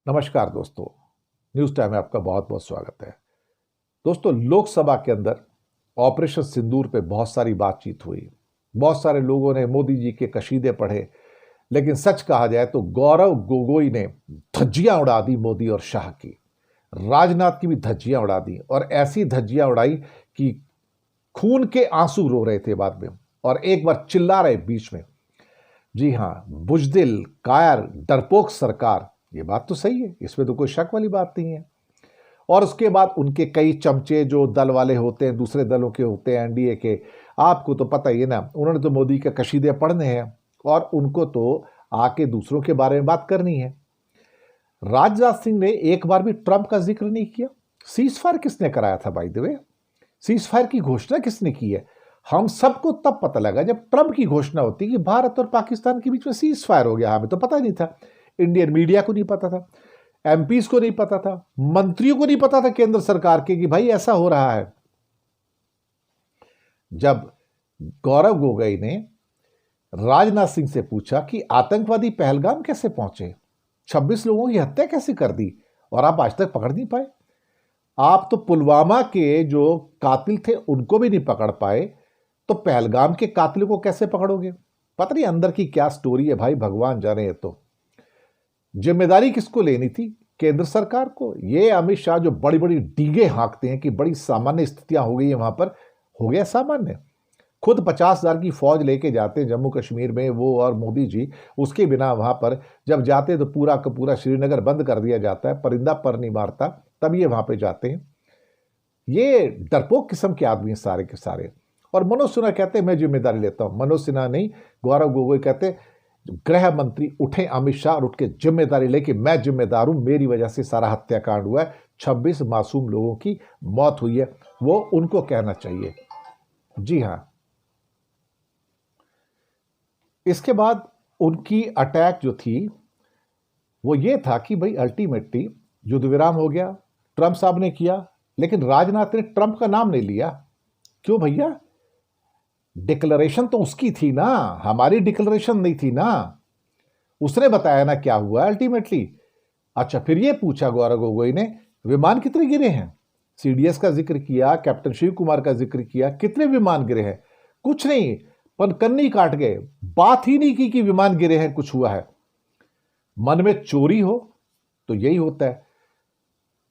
नमस्कार दोस्तों, news time में आपका बहुत बहुत स्वागत है। दोस्तों, लोकसभा के अंदर ऑपरेशन सिंदूर पे बहुत सारी बातचीत हुई। बहुत सारे लोगों ने मोदी जी के कशीदे पढ़े, लेकिन सच कहा जाए तो गौरव गोगोई ने धज्जियां उड़ा दी मोदी और शाह की। राजनाथ की भी धज्जियां उड़ा दी और ऐसी धज्जियां उड़ाई कि खून के आंसू रो रहे थे बाद में और एक बार चिल्ला रहे बीच में। जी हाँ, बुजदिल, कायर, डरपोक सरकार, ये बात तो सही है, इसमें तो कोई शक वाली बात नहीं है। और उसके बाद उनके कई चमचे जो दल वाले होते हैं, दूसरे दलों के होते हैं, एनडीए के, आपको तो पता ही है ना, उन्होंने तो मोदी के कशीदे पढ़ने हैं और उनको तो आके दूसरों के बारे में बात करनी है। राजनाथ सिंह ने एक बार भी ट्रंप का जिक्र नहीं किया। सीज फायर किसने कराया था by the way? Cease fire की घोषणा किसने की है? हम सबको तब पता लगा जब ट्रंप की घोषणा होती कि भारत और पाकिस्तान के बीच में सीज फायर हो गया। हमें तो पता नहीं था, इंडियन मीडिया को नहीं पता था, एमपीज को नहीं पता था, मंत्रियों को नहीं पता था केंद्र सरकार के कि भाई ऐसा हो रहा है। जब गौरव गोगोई ने राजनाथ सिंह से पूछा कि आतंकवादी पहलगाम कैसे पहुंचे, 26 लोगों की हत्या कैसे कर दी और आप आज तक पकड़ नहीं पाए, आप तो पुलवामा के जो कातिल थे उनको भी नहीं पकड़ पाए, तो पहलगाम के कातिलों को कैसे पकड़ोगे? पता नहीं अंदर की क्या स्टोरी है भाई, भगवान जाने। है तो जिम्मेदारी किसको लेनी थी? केंद्र सरकार को। ये अमित शाह जो बड़ी बड़ी डींगे हाँकते हैं कि बड़ी सामान्य स्थितियां हो गई है वहां पर, हो गया सामान्य। खुद 50,000 की फौज लेके जाते हैं जम्मू कश्मीर में वो और मोदी जी, उसके बिना वहां पर जब जाते तो पूरा का पूरा श्रीनगर बंद कर दिया जाता है, परिंदा पर नहीं मारता, तब ये वहां पे जाते हैं। ये डरपोक किस्म के आदमी हैं सारे के सारे। और मनोज सिन्हा कहते हैं मैं जिम्मेदारी लेता हूं। मनोज सिन्हा नहीं, गौरव गोगोई कहते गृह मंत्री उठे अमित शाह और उठ के जिम्मेदारी लेके मैं जिम्मेदार हूं, मेरी वजह से सारा हत्याकांड हुआ है, 26 मासूम लोगों की मौत हुई है, वो उनको कहना चाहिए। जी हां, इसके बाद उनकी अटैक जो थी वो ये था कि भाई अल्टीमेटली युद्ध विराम हो गया, ट्रंप साहब ने किया, लेकिन राजनाथ ने ट्रंप का नाम नहीं लिया। क्यों भैया? डिक्लेरेशन तो उसकी थी ना, हमारी डिक्लेरेशन नहीं थी ना। उसने बताया ना क्या हुआ अल्टीमेटली। अच्छा, फिर ये पूछा गौरव गोगोई ने विमान कितने गिरे हैं? सीडीएस का जिक्र किया, कैप्टन शिव कुमार का जिक्र किया, कितने विमान गिरे हैं? कुछ नहीं, पनकन्नी काट गए, बात ही नहीं की कि विमान गिरे हैं, कुछ हुआ है। मन में चोरी हो तो यही होता है।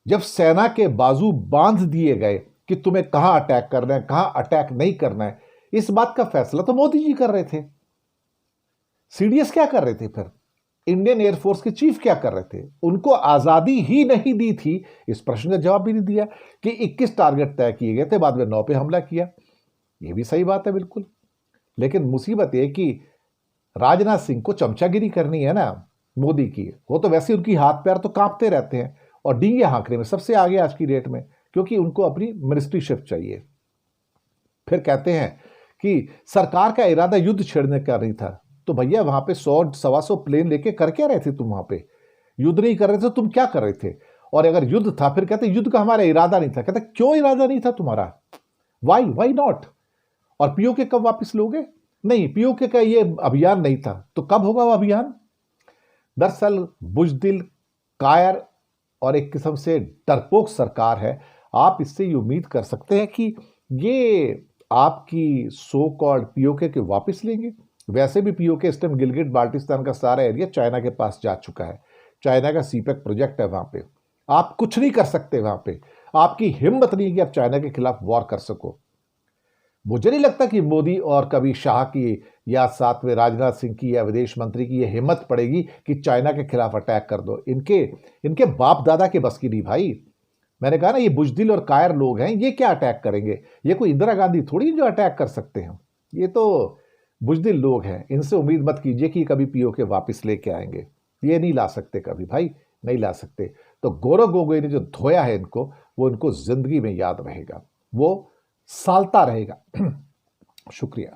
जब सेना के बाजू बांध दिए गए कि तुम्हें कहां अटैक करना है, कहां अटैक नहीं करना है, इस बात का फैसला तो मोदी जी कर रहे थे। सीडीएस क्या कर रहे थे? फिर इंडियन एयरफोर्स के चीफ क्या कर रहे थे? उनको आजादी ही नहीं दी थी। इस प्रश्न का जवाब भी नहीं दिया कि 21 टारगेट तय किए गए थे, बाद में 9 पे हमला किया। यह भी सही बात है बिल्कुल, लेकिन मुसीबत यह कि राजनाथ सिंह को चमचागिरी करनी है ना मोदी की। वो तो वैसे उनकी हाथ पैर तो कांपते रहते हैं और डींगे हाँकने में सबसे आगे आज की डेट में, क्योंकि उनको अपनी मिनिस्ट्री शिफ्ट चाहिए। फिर कहते हैं कि सरकार का इरादा युद्ध छेड़ने का नहीं था। तो भैया वहां पे 100-125 प्लेन लेके कर क्या रहे थे तुम? वहां पे युद्ध नहीं कर रहे थे, तुम क्या कर रहे थे? और अगर युद्ध था, फिर कहते युद्ध का हमारा इरादा नहीं था। कहते क्यों इरादा नहीं था तुम्हारा? Why not? और पीओके कब वापस लोगे? नहीं, पीओके का ये अभियान नहीं था, तो कब होगा वो अभियान? दरअसल बुजदिल, कायर और एक किस्म से डरपोक सरकार है। आप इससे ये उम्मीद कर सकते हैं कि ये आपकी सो कॉल्ड पीओके के वापस लेंगे। वैसे भी पीओके इस टाइम गिलगिट बाल्टिस्तान का सारा एरिया चाइना के पास जा चुका है। चाइना का सीपेक प्रोजेक्ट है वहां पे, आप कुछ नहीं कर सकते वहां पे। आपकी हिम्मत नहीं कि आप चाइना के खिलाफ वॉर कर सको। मुझे नहीं लगता कि मोदी और कभी शाह की या साथ में राजनाथ सिंह की या विदेश मंत्री की यह हिम्मत पड़ेगी कि चाइना के खिलाफ अटैक कर दो। इनके बाप दादा के बस की नहीं भाई। मैंने कहा ना, ये बुजदिल और कायर लोग हैं, ये क्या अटैक करेंगे? ये कोई इंदिरा गांधी थोड़ी जो अटैक कर सकते हैं। ये तो बुजदिल लोग हैं, इनसे उम्मीद मत कीजिए कि कभी पीओके वापस लेके आएंगे। ये नहीं ला सकते कभी भाई, नहीं ला सकते। तो गौरव गोगोई ने जो धोया है इनको, वो इनको जिंदगी में याद रहेगा, वो सालता रहेगा। शुक्रिया।